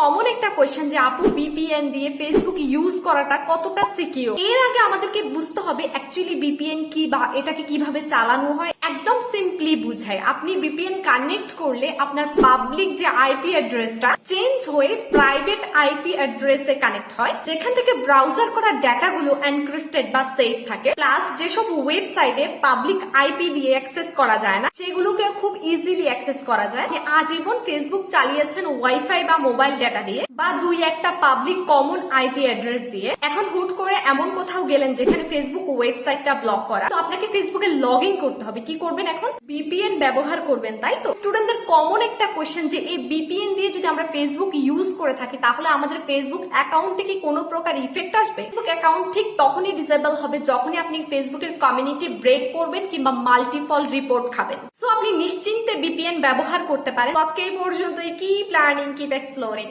Common একটা question যে আপু বিপিএন দিয়ে ফেসবুক ইউজ করাটা কতটা সিকিউর। এর আগে আমাদেরকে বুঝতে হবে অ্যাকচুয়ালি বিপিএন কি বা এটাকে কিভাবে চালানো হয়। একদম সিম্পলি বুঝাই, আপনি বিপিএন কানেক্ট করলে আপনার পাবলিক যে আইপি অ্যাড্রেসটা চেঞ্জ হয়ে প্রাইভেট আইপি অ্যাড্রেসে কানেক্ট হয়, যেখান থেকে ব্রাউজার করা ডাটাগুলো এনক্রিপ্টেড বা সেফ থাকে। প্লাস যেসব ওয়েবসাইটে পাবলিক আইপি দিয়ে অ্যাক্সেস করা যায় না, সেগুলোকে খুব ইজিলি অ্যাক্সেস করা যায়। আজীবন ফেসবুক চালিয়েছেন ওয়াইফাই বা মোবাইল ডাটা দিয়ে বা দুই একটা পাবলিক কমন আইপি অ্যাড্রেস দিয়ে। এখন হুট করে এমন কোথাও গেলেন যেখানে ফেসবুক ওয়েবসাইটটা ব্লক করা, তো আপনাকে ফেসবুকে লগ ইন করতে হবে। কি করবেন এখন? বিপিএন ব্যবহার করবেন, তাই তো? স্টুডেন্টদের কমন একটা কোয়েশ্চেন যে এই বিপিএন দিয়ে যদি আমরা ফেসবুক ইউজ করে থাকি তাহলে আমাদের ফেসবুক অ্যাকাউন্টে কি কোনো প্রকার ইফেক্ট আসবে? ফেসবুক অ্যাকাউন্ট ঠিক তখনই ডিসেবল হবে যখনই আপনি ফেসবুকের কমিউনিটি ব্রেক করবেন কিংবা মাল্টিপল রিপোর্ট খাবেন। সো আপনি নিশ্চিন্তে বিপিএন ব্যবহার করতে পারেন। আজকে এই পর্যন্তই। Keep learning, keep exploring.